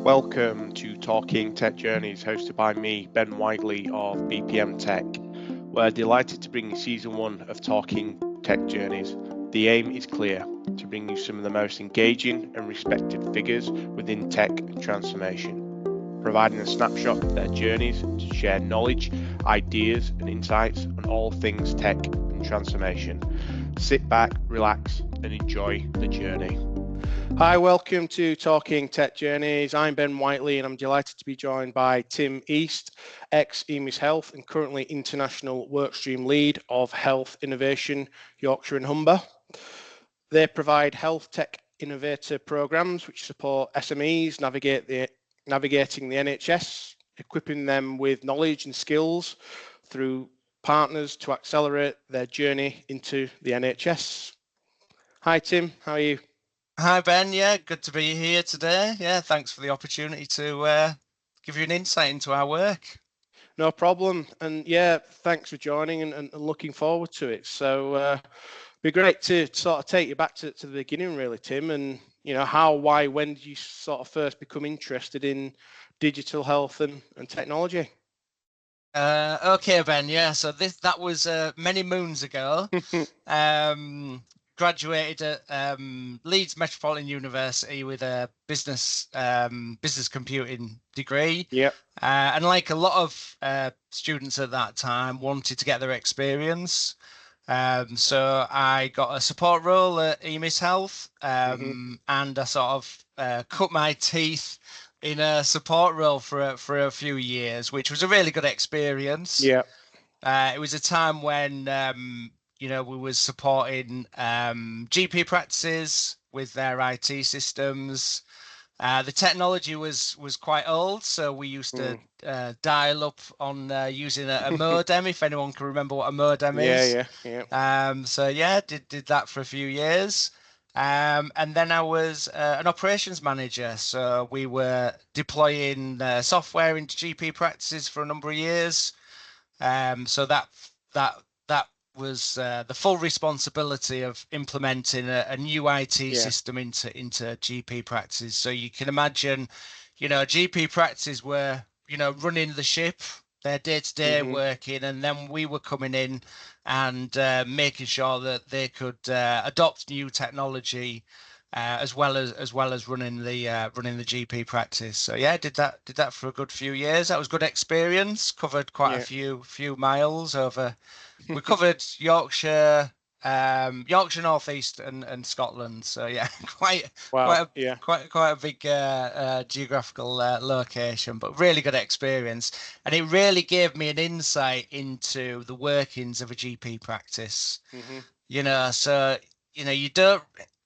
Welcome to Talking Tech Journeys, hosted by me, Ben Whiteley of BPM Tech. We're delighted to bring you season 1 of Talking Tech Journeys. The aim is clear, to bring you some of the most engaging and respected figures within tech and transformation, providing a snapshot of their journeys to share knowledge, ideas and insights on all things tech and transformation. Sit back, relax and enjoy the journey. Hi, welcome to Talking Tech Journeys. I'm Ben Whiteley and I'm delighted to be joined by Tim East, ex-EMIS Health and currently International Workstream Lead of Health Innovation, Yorkshire and Humber. They provide health tech innovator programs which support SMEs navigating the NHS, equipping them with knowledge and skills through partners to accelerate their journey into the NHS. Hi Tim, how are you? Hi Ben, yeah, good to be here today. Yeah, thanks for the opportunity to give you an insight into our work. No problem. And yeah, thanks for joining and looking forward to it. So it'd be great to sort of take you back to the beginning really, Tim, and how, why, when did you sort of first become interested in digital health and technology? Okay, Ben, yeah, so that was many moons ago. Graduated at Leeds Metropolitan University with a business computing degree. Yep. And like a lot of students at that time, wanted to get their experience. So I got a support role at EMIS Health, and I sort of cut my teeth in a support role for a few years, which was a really good experience. Yeah. It was a time when we was supporting GP practices with their IT systems. The technology was quite old, so we used to dial up on using a modem, if anyone can remember what a modem is. Yeah. So yeah, did that for a few years. And then I was an operations manager, so we were deploying software into GP practices for a number of years. So that was the full responsibility of implementing a new IT system into GP practices. So you can imagine, GP practices were, running the ship, their day-to-day working, and then we were coming in and making sure that they could adopt new technology as well as running the GP practice. So yeah, did that for a good few years. That was good experience. Covered quite a few miles over. We covered Yorkshire, North East, and Scotland. So yeah, quite a big geographical location, but really good experience, and it really gave me an insight into the workings of a GP practice. So you don't.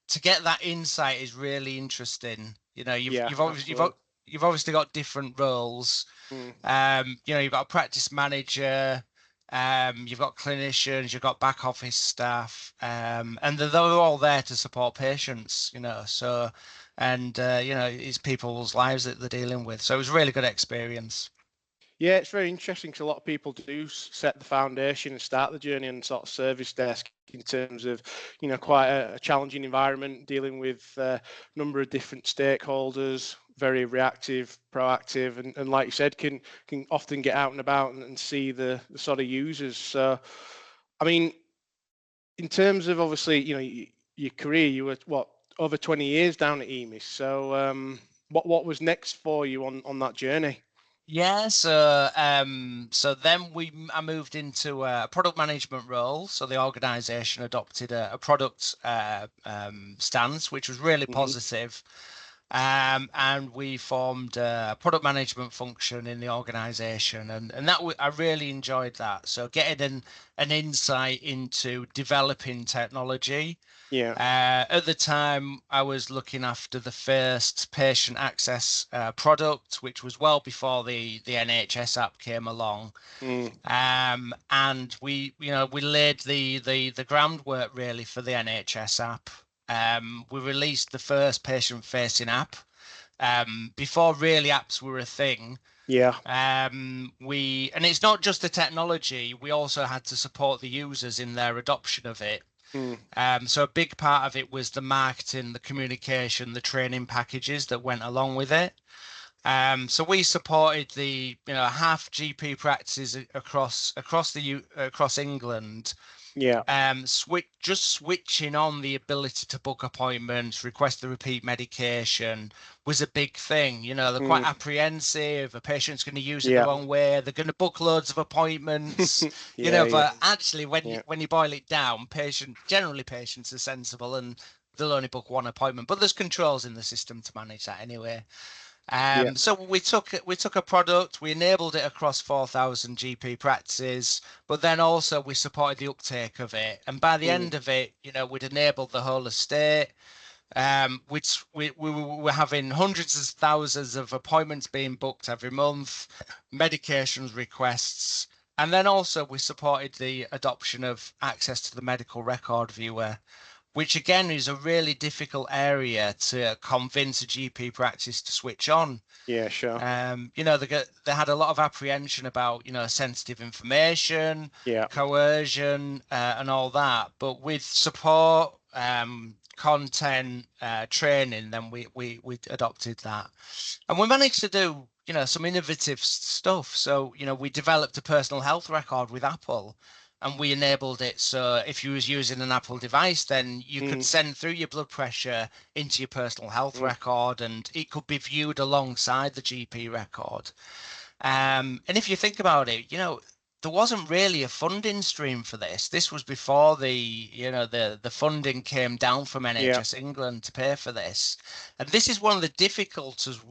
To get that insight is really interesting. You've obviously got different roles. You've got a practice manager, you've got clinicians, you've got back office staff, and they're all there to support patients. It's people's lives that they're dealing with. So it was a really good experience. Yeah, it's very interesting because a lot of people do set the foundation and start the journey on sort of service desk in terms of, quite a challenging environment, dealing with a number of different stakeholders, very reactive, proactive, and like you said, can often get out and about and see the sort of users. So, I mean, in terms of obviously, your career, you were over 20 years down at EMIS. So, what was next for you on that journey? Yeah, so then I moved into a product management role. So the organisation adopted a product stance, which was really positive. And we formed a product management function in the organisation, and I really enjoyed that. So getting an insight into developing technology. At the time, I was looking after the first patient access product, which was well before the NHS app came along. And we laid the groundwork really for the NHS app. We released the first patient-facing app before really apps were a thing. And it's not just the technology. We also had to support the users in their adoption of it. So a big part of it was the marketing, the communication, the training packages that went along with it. So we supported the half GP practices across England. Yeah. Switching on the ability to book appointments, request the repeat medication was a big thing. They're quite apprehensive. A patient's going to use it the Yeah. wrong way. They're going to book loads of appointments. Yeah. But actually, Yeah. when you boil it down, generally patients are sensible and they'll only book one appointment. But there's controls in the system to manage that anyway. Yeah. So we took a product, we enabled it across 4,000 GP practices, but then also we supported the uptake of it. And by the end of it, we'd enabled the whole estate. Which we were having hundreds of thousands of appointments being booked every month, medications requests, and then also we supported the adoption of access to the medical record viewer, which again is a really difficult area to convince a GP practice to switch on. Yeah, sure. They had a lot of apprehension about, sensitive information, Yeah. coercion, and all that. But with support, content, training, then we adopted that, and we managed to do, some innovative stuff. So, we developed a personal health record with Apple. And we enabled it so if you was using an Apple device, then you could send through your blood pressure into your personal health record, and it could be viewed alongside the GP record. And if you think about it, there wasn't really a funding stream for this. This was before the funding came down from NHS England to pay for this. And this is one of the difficulties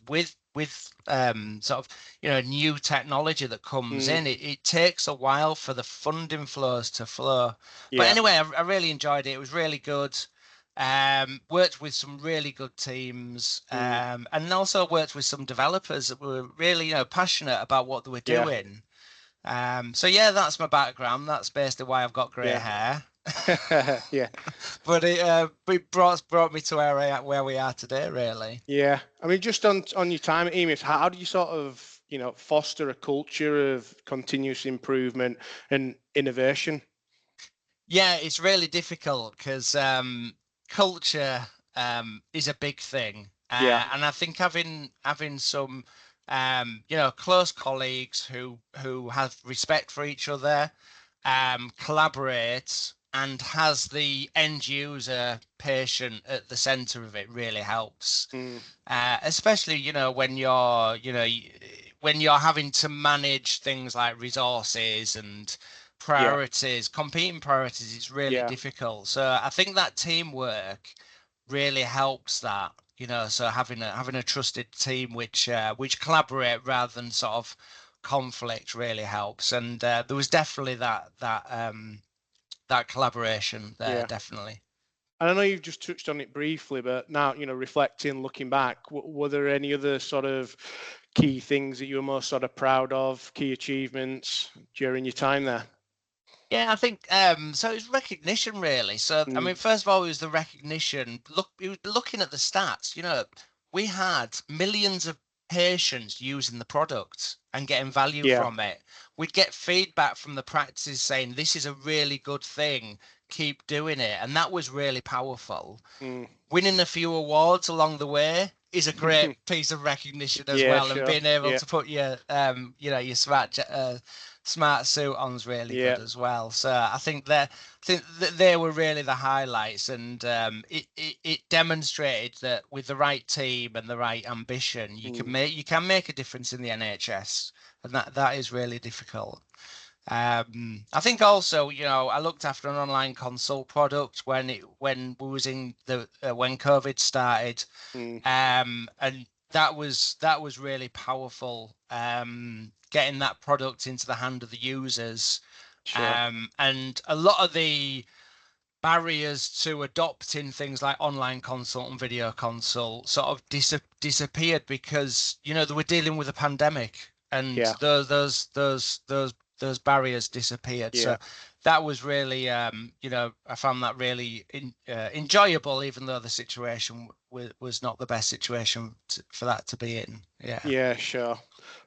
with sort of new technology that comes in. It takes a while for the funding flows to flow. But anyway, I really enjoyed it. It was really good. Worked with some really good teams, and also worked with some developers that were really passionate about what they were doing. So that's my background. That's basically why I've got grey hair. Yeah. But it brought me to where we are today, really. Yeah. I mean, just on your time at EMIS, how do you sort of, foster a culture of continuous improvement and innovation? Yeah, it's really difficult because culture is a big thing. And I think having some close colleagues who have respect for each other, collaborate, and has the end user patient at the center of it really helps. Especially when you're having to manage things like resources and priorities, competing priorities, is really difficult. So I think that teamwork really helps that. So having a trusted team which collaborate rather than sort of conflict really helps. And there was definitely that collaboration there, definitely. And I know you've just touched on it briefly, but now, reflecting, looking back, were there any other sort of key things that you were most sort of proud of, key achievements during your time there? Yeah, I think so it's recognition really. So I mean, first of all, it was the recognition. Looking at the stats, we had millions of patients using the product and getting value from it. We'd get feedback from the practices saying this is a really good thing, keep doing it, and that was really powerful. Winning a few awards along the way is a great piece of recognition as well, sure. and being able to put your your smart suit on's really good as well. So I think that they were really the highlights, and it demonstrated that with the right team and the right ambition, you can make a difference in the NHS, and that is really difficult. I think also, I looked after an online consult product when COVID started, and that was really powerful. Getting that product into the hand of the users, and a lot of the barriers to adopting things like online consult and video consult sort of disappeared because they were dealing with a pandemic, and those barriers disappeared. So that was really I found that really enjoyable, even though the situation was not the best situation for that to be in. Yeah, sure.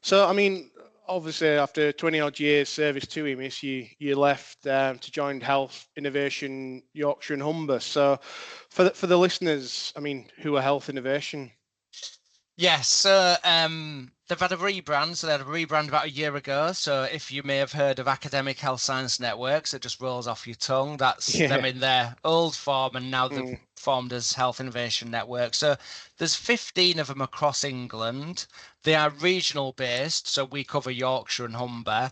So I mean, obviously after 20 odd years service to EMIS, you left to join Health Innovation Yorkshire and Humber. So for the listeners, I mean, who are Health Innovation? Yes, so they've had a rebrand. So they had a rebrand about a year ago. So if you may have heard of Academic Health Science Networks, it just rolls off your tongue. That's them Yeah. in their old form, and now they've Mm, formed as Health Innovation Network. So there's 15 of them across England. They are regional based, so we cover Yorkshire and Humber.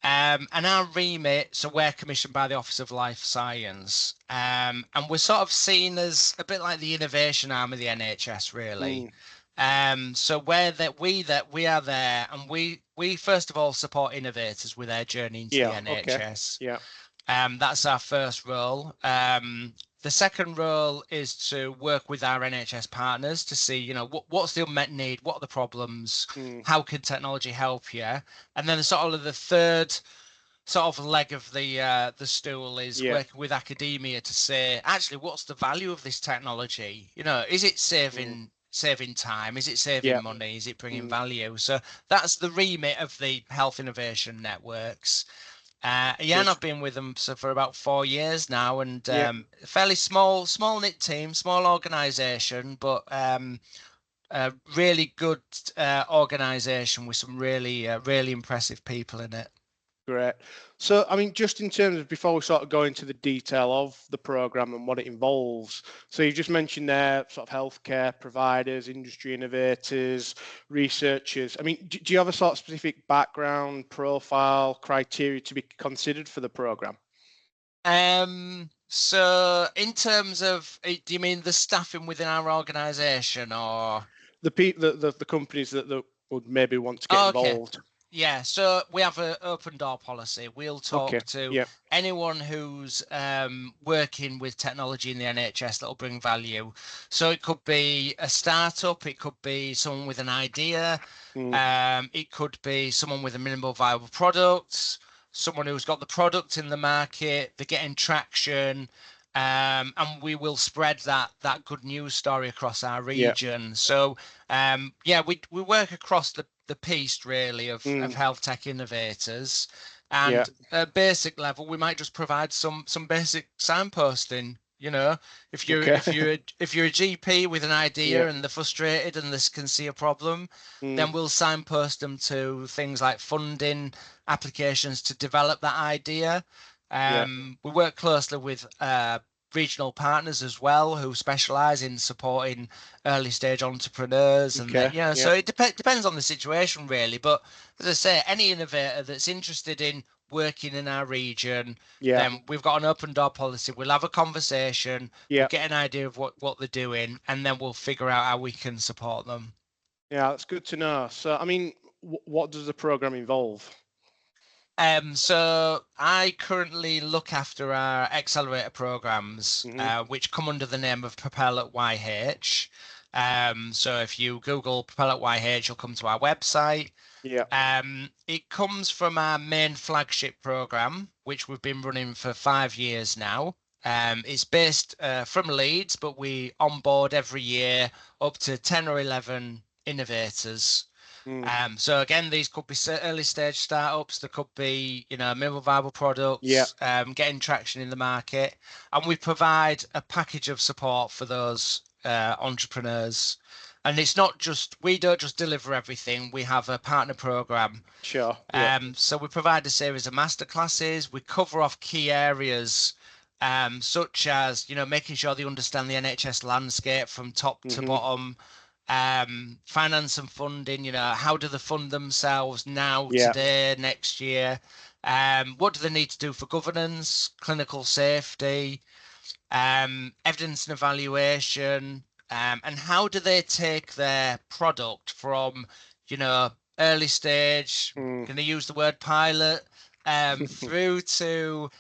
And our remit, so we're commissioned by the Office of Life Science, and we're sort of seen as a bit like the innovation arm of the NHS, really. mm, So we are there, and we first of all support innovators with their journey into the yeah. Okay. NHS. Yeah. That's our first role. The second role is to work with our NHS partners to see, what's the unmet need, what are the problems, Mm, how can technology help you, and then sort of the third sort of leg of the stool is yeah. working with academia to say, actually, what's the value of this technology? Is it Mm, saving time? Is it saving yeah. money? Is it bringing Mm, value? So that's the remit of the health innovation networks. Yeah, and good. I've been with them for about 4 years now, and Yeah. fairly small knit team, small organisation, but a really good organisation with some really impressive people in it. Great. So, I mean, just in terms of before we sort of go into the detail of the program and what it involves, so you just mentioned there sort of healthcare providers, industry innovators, researchers. I mean, do you have a sort of specific background, profile, criteria to be considered for the program? So in terms of, do you mean the staffing within our organisation or? The companies that would maybe want to get Oh, okay. involved. Yeah, so we have an open door policy. We'll Okay. talk to Yeah. anyone who's working with technology in the NHS that'll bring value. So it could be a startup, it could be someone with an idea, Mm, it could be someone with a minimal viable product, someone who's got the product in the market, they're getting traction, and we will spread that good news story across our yeah. region. So yeah, we work across the piece really of Mm, health tech innovators, yeah. and at basic level, we might just provide some basic signposting. If you're Okay. if you're if you're a GP with an Yeah. idea and they're frustrated and this can see a problem, Mm, then we'll signpost them to things like funding applications to develop that idea. yeah. We work closely with regional partners as well who specialize in supporting early stage entrepreneurs and Okay. that Yeah. so it depends on the situation really, but as I say, any innovator that's interested in working in our region, Yeah. then we've got an open door policy. We'll have a conversation, we'll Yeah. get an idea of what they're doing, and then we'll figure out how we can support them. Yeah, that's good to know. So, I mean, what does the program involve? So I currently look after our accelerator programs, Hmm. which come under the name of Propel YH. So if you Google Propel YH, you'll come to our website. Yeah. It comes from our main flagship program, which we've been running for 5 years now. It's based from Leeds, but we onboard every year up to 10 or 11 innovators. Mm. So again, these could be early stage startups. There could be, minimal viable Yeah. products, getting traction in the market, and we provide a package of support for those entrepreneurs. And it's not just we don't just deliver everything. We have a partner program. Sure. Yeah. So we provide a series of masterclasses. We cover off key areas, such as making sure they understand the NHS landscape from top to Hmm. bottom, finance and funding. How do they fund themselves now, Yeah. today, next year? What do they need to do for governance, clinical safety, evidence and evaluation, and how do they take their product from, early stage, Mm. going to use the word pilot, through to,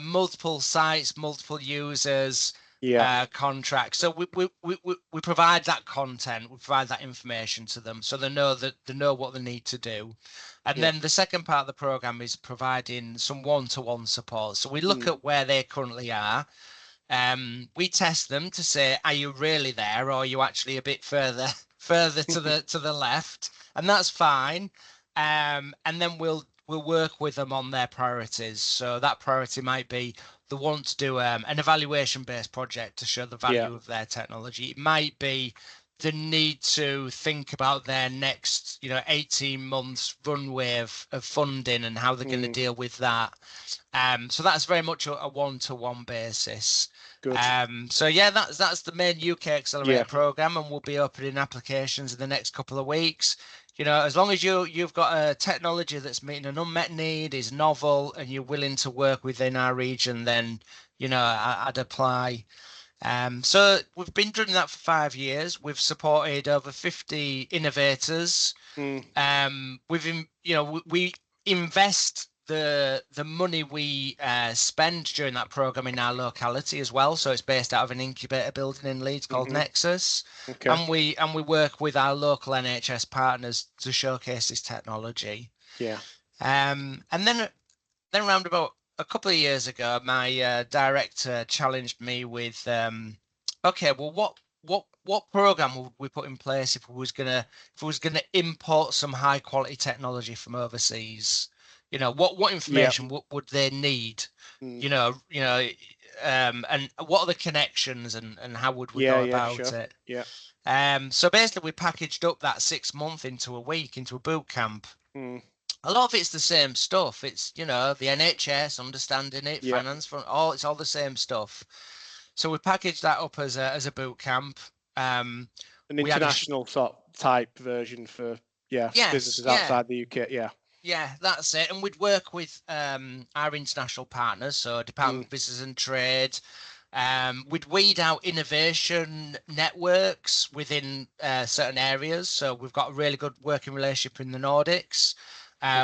multiple sites, multiple users, Yeah. contracts. So we provide that content, we provide that information to them, so they know what they need to do. And Yeah. then the second part of the program is providing some one-to-one support. So we look Mm. at where they currently are. We test them to say, are you really there, or are you actually a bit further further to the left? And that's fine. And then we'll work with them on their priorities. So that priority might be they want to do an evaluation based project to show the Yeah. value of their technology. It might be the need to think about their next, 18 months runway of funding and how they're going to deal with that. So that's very much a one-to-one basis. Good. So yeah, that's the main UK Accelerator Yeah. program, and we'll be opening applications in the next couple of weeks. As long as you've got a technology that's meeting an unmet need, is novel, and you're willing to work within our region, then I'd apply. So we've been doing that for 5 years. We've supported over 50 innovators. We invest the money we spend during that program in our locality as well. So it's based out of an incubator building in Leeds called Nexus. Okay. And we work with our local NHS partners to showcase this technology. Yeah. And then around about a couple of years ago, my director challenged me with, okay, well, what program would we put in place if we was gonna import some high quality technology from overseas? What information would they need? And what are the connections and how would we go about it? Yeah. So basically, we packaged up that 6 month into a week, into a boot camp. A lot of it's the same stuff. It's the NHS, understanding it, finance, it's all the same stuff. So we packaged that up as a boot camp. An international sort of type version for businesses outside the UK. Yeah, that's it. And we'd work with our international partners, so Department of Business and Trade. We'd weed out innovation networks within certain areas. So we've got a really good working relationship in the Nordics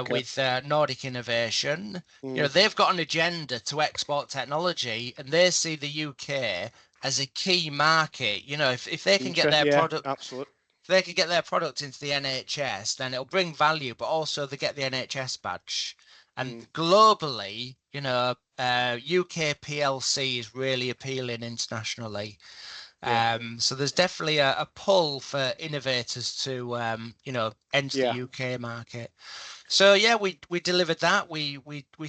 with Nordic Innovation. They've got an agenda to export technology, and they see the UK as a key market. If they can get their product, absolutely. if they can get their product into the NHS, then it'll bring value, but also they get the NHS badge. And globally, UK PLC is really appealing internationally. So there's definitely a pull for innovators to, enter the UK market. So yeah, we delivered that. We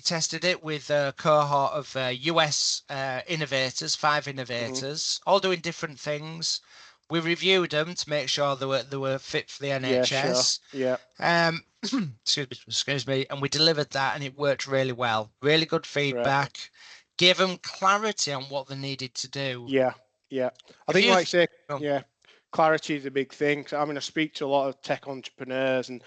tested it with a cohort of US innovators, 5 innovators, all doing different things. We reviewed them to make sure they were fit for the NHS. Excuse me. And we delivered that, and it worked really well. Really good feedback. Gave them clarity on what they needed to do. Yeah. I think, like you say, clarity is a big thing. I mean, I speak to a lot of tech entrepreneurs, and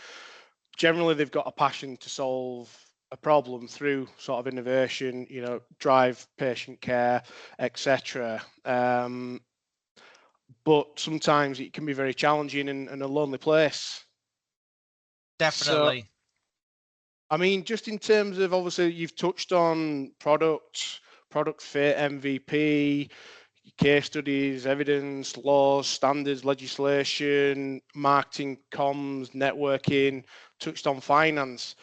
generally they've got a passion to solve a problem through sort of innovation, drive patient care, etc. But sometimes it can be very challenging and a lonely place. Definitely. So, I mean, just in terms of, obviously, you've touched on product fit, MVP, case studies, evidence, laws, standards, legislation, marketing, comms, networking, touched on finance.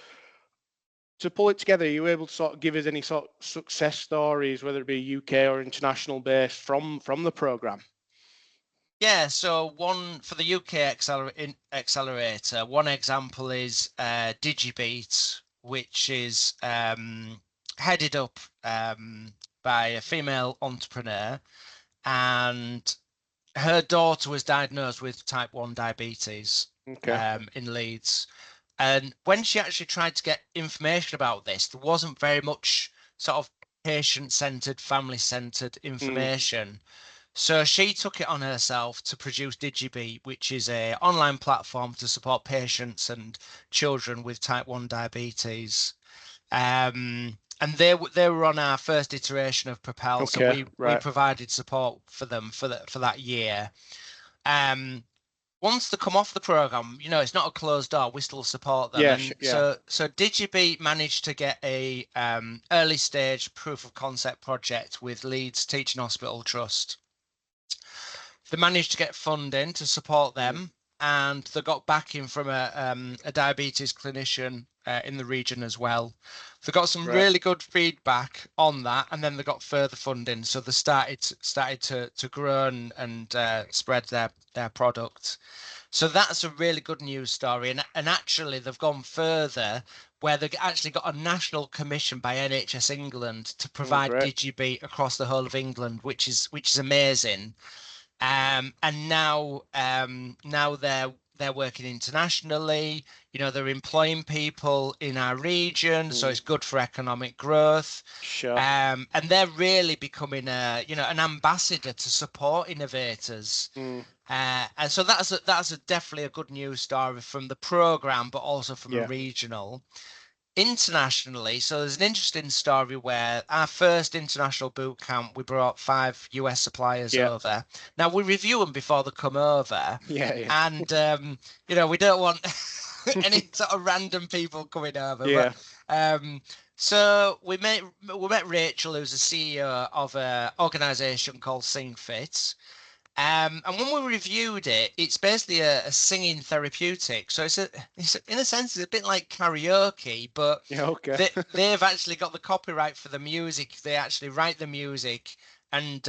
To pull it together, are you able to sort of give us any sort of success stories, whether it be UK or international based, from the program? Yeah, so one for the UK accelerator, one example is DigiBeat, which is headed up by a female entrepreneur, and her daughter was diagnosed with type 1 diabetes in Leeds. And when she actually tried to get information about this, there wasn't very much sort of patient-centered, family-centered information. So she took it on herself to produce DigiBeat, which is an online platform to support patients and children with type 1 diabetes. And they were on our first iteration of Propel, so we provided support for them for that year. Once they come off the program, it's not a closed door. We still support them. So DigiBeat managed to get a early stage proof of concept project with Leeds Teaching Hospital Trust. They managed to get funding to support them, and they got backing from a diabetes clinician in the region as well. They got some really good feedback on that, and then they got further funding. So they started to grow and spread their product. So that's a really good news story. And actually, they've gone further, where they actually got a national commission by NHS England to provide DigiBeat across the whole of England, which is amazing. And now they're working internationally. They're employing people in our region, so it's good for economic growth. Sure. And they're really becoming an ambassador to support innovators. And so that's definitely a good news story from the program, but also from a Yeah. regional. Internationally, so there's an interesting story where our first international boot camp, we brought 5 US suppliers Yeah. over. Now we review them before they come over, Yeah. Yeah. and we don't want any sort of random people coming over. Yeah. But so we met Rachel, who's the CEO of an organisation called SingFit. And when we reviewed it, it's basically a singing therapeutic. So in a sense, it's a bit like karaoke, but Yeah. Okay. they've actually got the copyright for the music. They actually write the music, and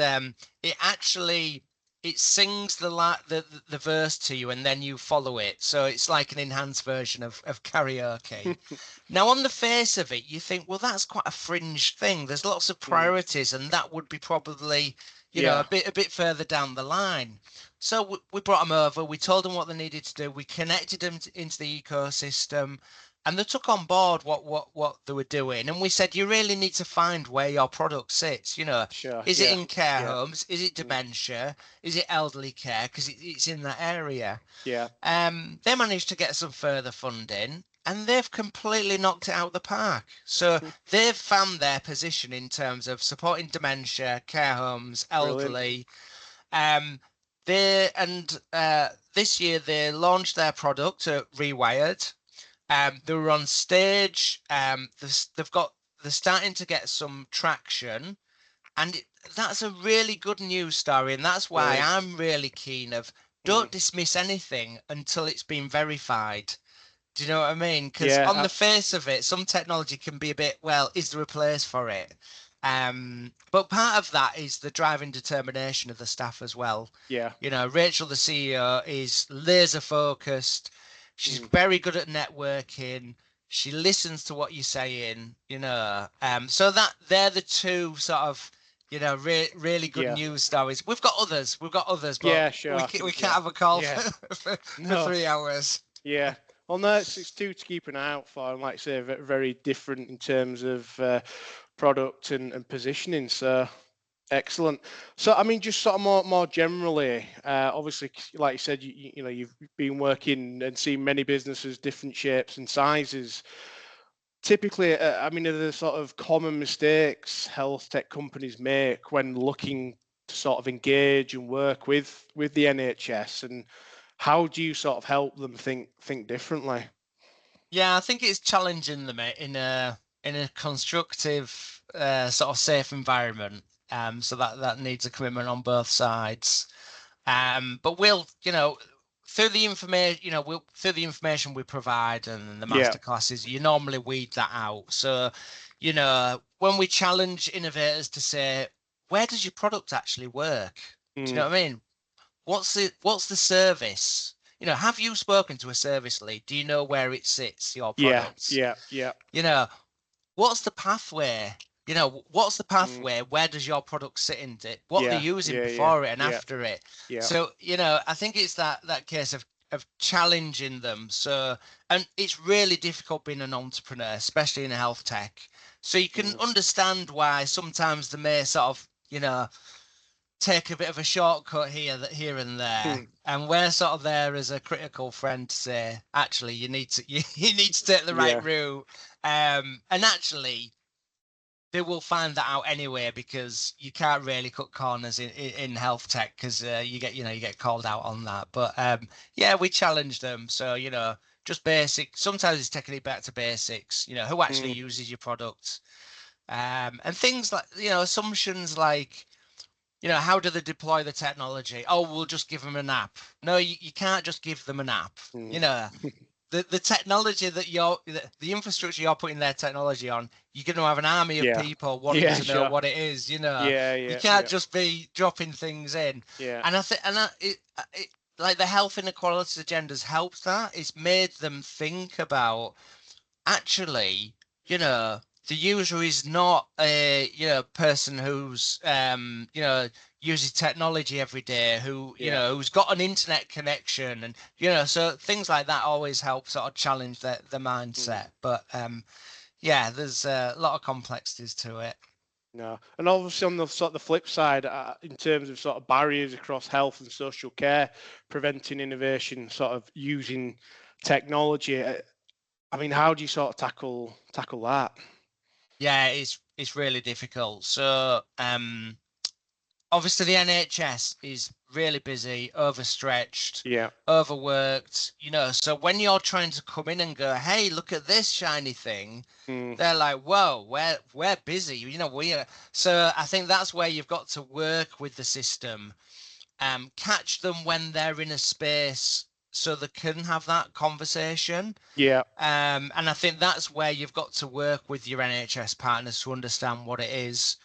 it sings the verse to you, and then you follow it. So it's like an enhanced version of karaoke. Now, on the face of it, you think, well, that's quite a fringe thing. There's lots of priorities, and that would be probably Yeah. a bit further down the line. So we brought them over. We told them what they needed to do. We connected them into the ecosystem, and they took on board what they were doing. And we said, you really need to find where your product sits. Sure. Is it Yeah. in care Yeah. homes? Is it dementia? Is it elderly care? Because it's in that area. Yeah. They managed to get some further funding, and they've completely knocked it out of the park. So they've found their position in terms of supporting dementia, care homes, Brilliant. elderly. This year they launched their product at Rewired. They were on stage. They're starting to get some traction, and that's a really good news story, and that's why Brilliant. I'm really keen of don't dismiss anything until it's been verified. Do you know what I mean? Because Yeah. on the face of it, some technology can be a bit, well, is there a place for it? But part of that is the driving determination of the staff as well. Yeah. Rachel, the CEO, is laser focused. She's very good at networking. She listens to what you're saying. So that they're the two sort of, really good Yeah. news stories. We've got others, but Yeah. Sure. we can't have a call Yeah. for No. 3 hours. Yeah. Well, no, it's two to keep an eye out for, and like I say, very different in terms of product and positioning. So excellent. So, I mean, just sort of more generally, obviously, like you said, you've been working and seen many businesses, different shapes and sizes. Typically, I mean, are the sort of common mistakes health tech companies make when looking to sort of engage and work with the NHS, and how do you sort of help them think differently? Yeah, I think it's challenging them in a constructive, sort of safe environment. So that needs a commitment on both sides. But through the information, through the information we provide and the Yeah. master classes, you normally weed that out. So, when we challenge innovators to say, where does your product actually work? Do you know what I mean? What's the service? Have you spoken to a service lead? Do you know where it sits, your Yeah. products? Yeah. Yeah. You know, what's the pathway? What's the pathway? Where does your product sit in it? What are they Yeah. using Yeah. Yeah. before it and Yeah. after it? Yeah. So, I think it's that case of challenging them. So, and it's really difficult being an entrepreneur, especially in health tech. So you can understand why sometimes they may sort of, take a bit of a shortcut here and there, and we're sort of there as a critical friend to say, actually, you need to you need to take the right Yeah. route. And actually, they will find that out anyway, because you can't really cut corners in health tech, because you get called out on that. But yeah, we challenge them. So just basic. Sometimes it's taking it back to basics. Who actually uses your product, and things like assumptions like, how do they deploy the technology? Oh, we'll just give them an app. No, you can't just give them an app. The technology the infrastructure you're putting their technology on, you're going to have an army of Yeah. people wanting Yeah. to know Sure. what it is. You Yeah. can't Yeah. just be dropping things in. Yeah. And I think, like the health inequality agendas helped that. It's made them think about, actually, the user is not a person who's uses technology every day, who, you Yeah. know, who's got an internet connection, and, you know, so things like that always help sort of challenge the Mm. mindset. But yeah, there's a lot of complexities to it. No, and obviously on the sort of the flip side, in terms of sort of barriers across health and social care, preventing innovation, sort of using technology. I mean, how do you sort of tackle that? Yeah, it's really difficult. So obviously the NHS is really busy, overstretched, Yeah. overworked, you know. So when you're trying to come in and go, hey, look at this shiny thing, Mm. they're like, whoa, we're busy, you know. We are. So I think that's where you've got to work with the system, catch them when they're in a space so they can have that conversation. Yeah. And I think that's where you've got to work with your NHS partners to understand what it is.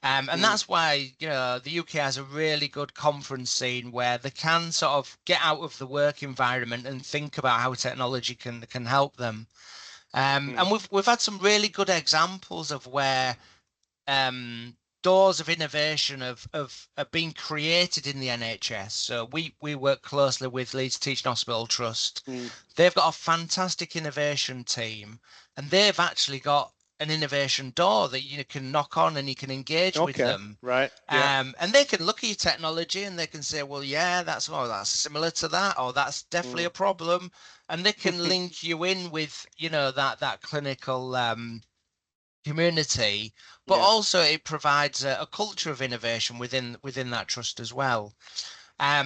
And Mm. that's why, you know, the UK has a really good conference scene where they can sort of get out of the work environment and think about how technology can help them. Mm. And we've had some really good examples of where um, doors of innovation have been created in the NHS. So we work closely with Leeds Teaching Hospital Trust. Mm. They've got a fantastic innovation team, and they've actually got an innovation door that you can knock on and you can engage with Okay. them. Right. Yeah. And they can look at your technology and they can say, well, yeah, that's similar to that, or that's definitely Mm. a problem. And they can link you in with, you know, that clinical community, but Yeah. also it provides a culture of innovation within that trust as well.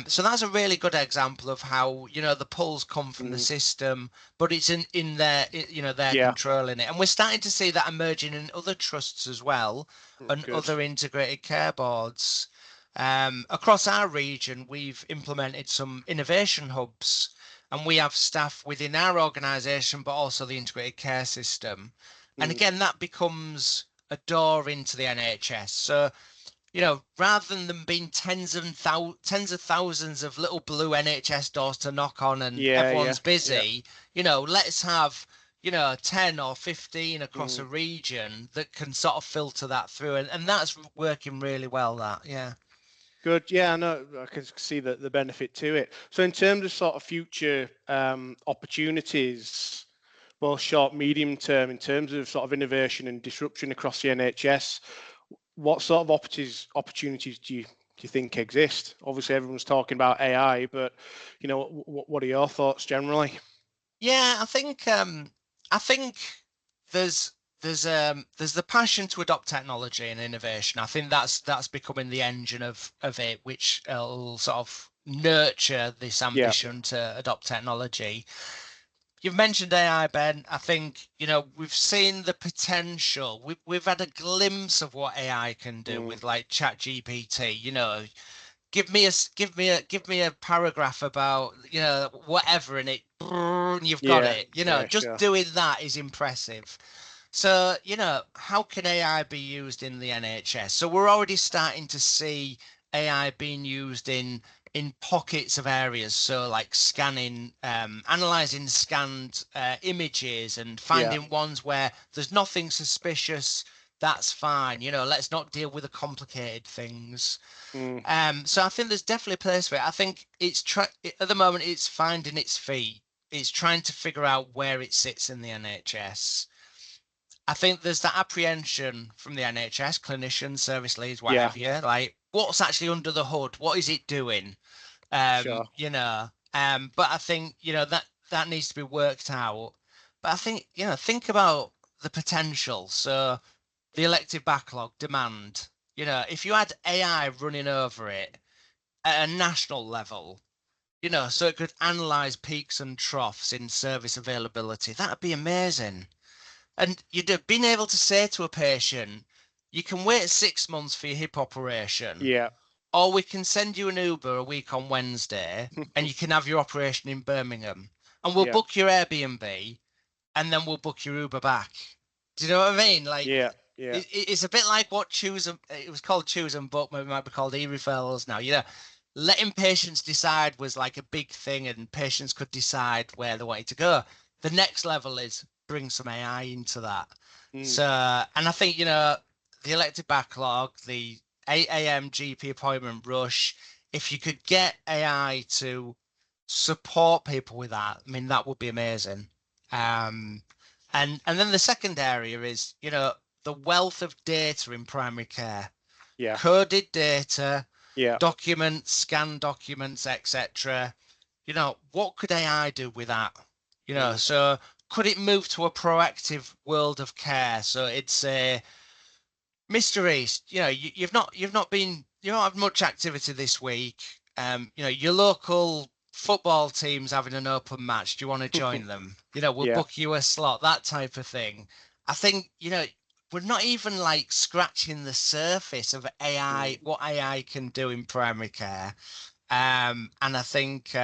So that's a really good example of how, you know, the pulls come from the Mm. system, but it's in their, you know, their Yeah. controlling it. And we're starting to see that emerging in other trusts as well, and Good. other integrated care boards. Across our region, we've implemented some innovation hubs, and we have staff within our organisation, but also the integrated care system. And Mm. again, that becomes a door into the NHS. So, you know, rather than them being tens of thousands of little blue NHS doors to knock on and Yeah. Yeah. everyone's Yeah. busy, you know, let's have, you know, 10 or 15 across Mm. a region that can sort of filter that through. And that's working really well, that, yeah. Good. Yeah, I know. I can see the benefit to it. So, in terms of sort of future opportunities, both short, medium term, in terms of sort of innovation and disruption across the NHS, what sort of opportunities do you think exist? Obviously, everyone's talking about AI, but you know, what are your thoughts generally? Yeah, I think there's there's the passion to adopt technology and innovation. I think that's becoming the engine of it, which will sort of nurture this Yeah. ambition to adopt technology. You've mentioned AI, Ben. I think, you know, we've seen the potential. We've had a glimpse of what AI can do Mm. with like Chat GPT. You know, give me a paragraph about, you know, whatever, and and you've got Yeah. it. You know, Yeah. just Sure. doing that is impressive. So, you know, how can AI be used in the NHS? So we're already starting to see AI being used in pockets of areas. So like scanning, analyzing scanned images and Yeah. finding ones where there's nothing suspicious. That's fine. You know, let's not deal with the complicated things. Mm. So I think there's definitely a place for it. I think at the moment it's finding its feet. It's trying to figure out where it sits in the NHS. I think there's that apprehension from the NHS, clinicians, service leads, what Yeah. have you. Like, what's actually under the hood? What is it doing? Sure. You know. But I think, you know, that needs to be worked out. But I think, you know, think about the potential. So the elective backlog demand. You know, if you had AI running over it at a national level, you know, so it could analyze peaks and troughs in service availability, that'd be amazing. And you'd have been able to say to a patient, you can wait 6 months for your hip operation, Yeah. or we can send you an Uber a week on Wednesday and you can have your operation in Birmingham. And we'll Yeah. book your Airbnb and then we'll book your Uber back. Do you know what I mean? Like, Yeah. Yeah. it's a bit like what it was called choose and book, maybe it might be called e-referrals now. You know, letting patients decide was like a big thing, and patients could decide where they wanted to go. The next level is bring some AI into that. Mm. So, and I think, you know, the elective backlog, the 8 a.m. GP appointment rush. If you could get AI to support people with that, I mean, that would be amazing. And then the second area is, the wealth of data in primary care, Yeah. coded data, Yeah. documents, scanned documents, etc. What could AI do with that? So could it move to a proactive world of care? So it's a Mr. East, you don't have much activity this week. Your local football team's having an open match. Do you want to join them? We'll Yeah. book you a slot, that type of thing. I think, we're not even like scratching the surface of AI, what AI can do in primary care. And I think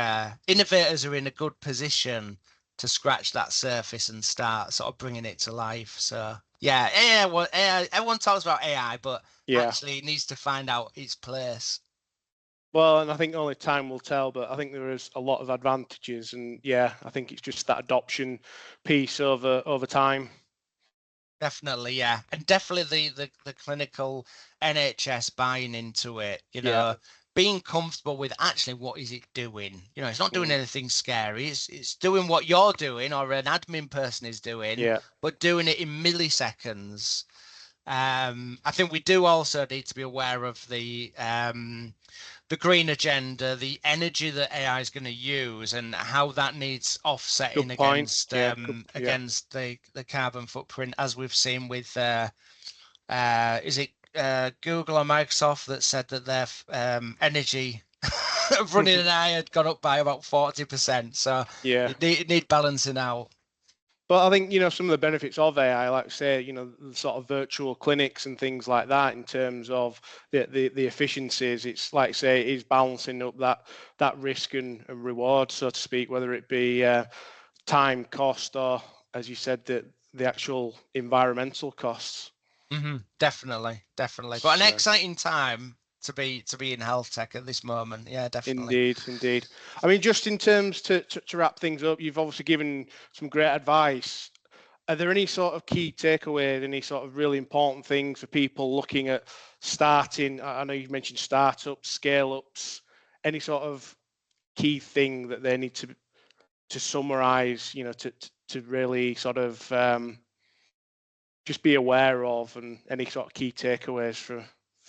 innovators are in a good position to scratch that surface and start sort of bringing it to life. So yeah, AI, everyone talks about AI, but Yeah. actually it needs to find out its place. Well, and I think only time will tell, but I think there is a lot of advantages, and yeah, I think it's just that adoption piece over time. Definitely, yeah, and definitely the clinical NHS buying into it. Yeah. Being comfortable with actually what is it doing. It's not doing Mm. anything scary. It's doing what you're doing or an admin person is doing, Yeah. but doing it in milliseconds. I think we do also need to be aware of the green agenda, the energy that AI is going to use, and how that needs offsetting Good point. against Yeah. Good. Yeah. against the carbon footprint, as we've seen with is it Google or Microsoft that said that their energy of running an AI had gone up by about 40%. So Yeah. it need balancing out. But I think, some of the benefits of AI, like say, the sort of virtual clinics and things like that, in terms of the efficiencies, it's like say, it is balancing up that risk and reward, so to speak, whether it be time, cost, or, as you said, the actual environmental costs. Definitely, definitely. But an So, exciting time to be in health tech at this moment. Yeah, definitely. indeed, indeed. I mean, just in terms to wrap things up, you've obviously given some great advice. Are there any sort of key takeaways, any sort of really important things for people looking at starting? I know you've mentioned startups, scale ups, any sort of key thing that they need to summarize, to really sort of just be aware of, and any sort of key takeaways for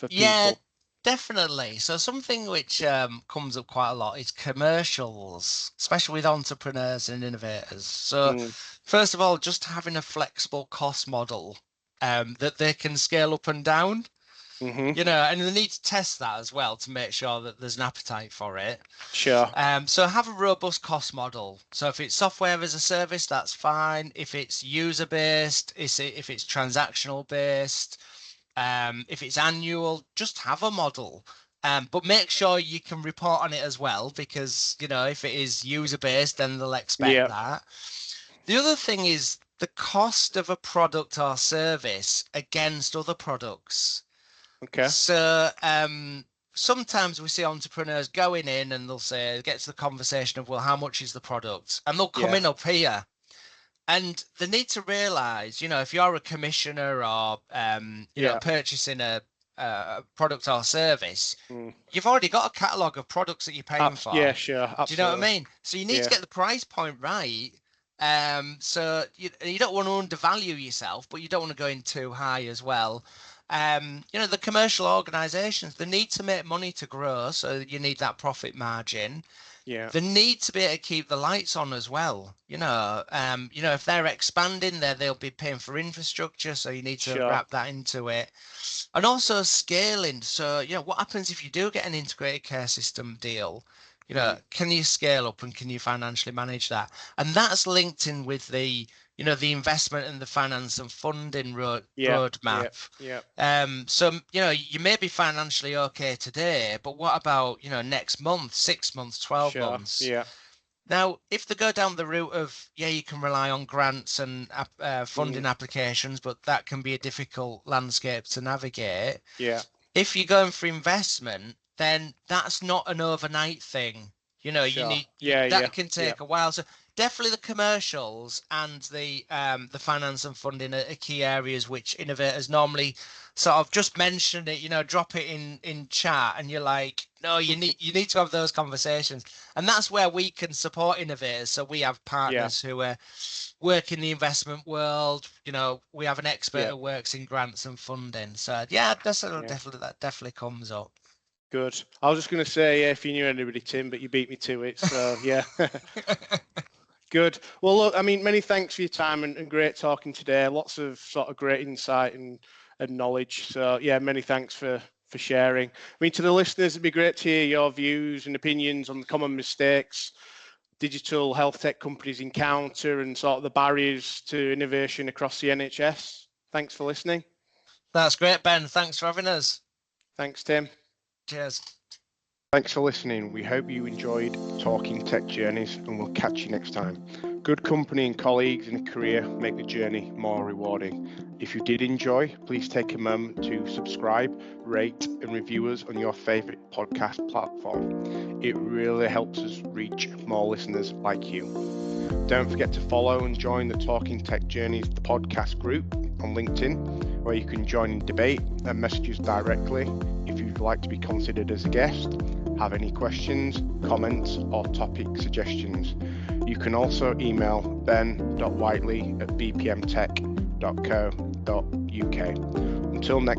Yeah, people? definitely. So something which comes up quite a lot is commercials, especially with entrepreneurs and innovators. So Mm, first of all, just having a flexible cost model that they can scale up and down. mm-hmm. And they need to test that as well to make sure that there's an appetite for it. Sure. So have a robust cost model. So if it's software as a service, that's fine. If it's user based, if it's transactional based, if it's annual, just have a model. But make sure you can report on it as well, because if it is user based, then they'll expect Yeah. that. The other thing is the cost of a product or service against other products. Okay. So sometimes we see entrepreneurs going in and they'll say, get to the conversation of, well, how much is the product? And they'll come Yeah. in up here. And they need to realize, if you're a commissioner or, Yeah. purchasing a product or service, Mm. you've already got a catalogue of products that you're paying Yeah. for. Sure. Do you know what I Absolutely. mean? So you need to Yeah. get the price point right. So you don't want to undervalue yourself, but you don't want to go in too high as well. The commercial organizations, they need to make money to grow, so you need that profit margin. Yeah. They need to be able to keep the lights on as well. If they're expanding there, they'll be paying for infrastructure, so you need to Sure. wrap that into it. And also scaling. So, what happens if you do get an integrated care system deal? Mm. Can you scale up and can you financially manage that? And that's linked in with the investment and the finance and funding Yeah. roadmap. Yeah. Yeah. So, you may be financially okay today, but what about, next month, 6 months, 12 Sure. months? Yeah. Now, if they go down the route of, yeah, you can rely on grants and Mm. funding applications, but that can be a difficult landscape to navigate. Yeah. If you're going for investment, then that's not an overnight thing. You Sure. need Yeah. Yeah. that can Yeah. take a while. So definitely the commercials and the finance and funding are key areas which innovators normally sort of just mention it, drop it in chat, and you're like, no, you need to have those conversations, and that's where we can support innovators. So we have partners who work in the investment world. We have an expert who works in grants and funding. So that definitely comes up. Good. I was just going to say, if you knew anybody, Tim, but you beat me to it. So, yeah. Good. Well, look, I mean, many thanks for your time and great talking today. Lots of sort of great insight and knowledge. So, yeah, many thanks for sharing. I mean, to the listeners, it'd be great to hear your views and opinions on the common mistakes digital health tech companies encounter and sort of the barriers to innovation across the NHS. Thanks for listening. That's great, Ben. Thanks for having us. Thanks, Tim. Cheers. Thanks for listening. We hope you enjoyed Talking Tech Journeys, and we'll catch you next time. Good company and colleagues in a career make the journey more rewarding. If you did enjoy, please take a moment to subscribe, rate, and review us on your favourite podcast platform. It really helps us reach more listeners like you. Don't forget to follow and join the Talking Tech Journeys podcast group on LinkedIn, where you can join in debate and message us directly if you'd like to be considered as a guest, have any questions, comments, or topic suggestions. You can also email ben.whiteley@bpmtech.co.uk. Until next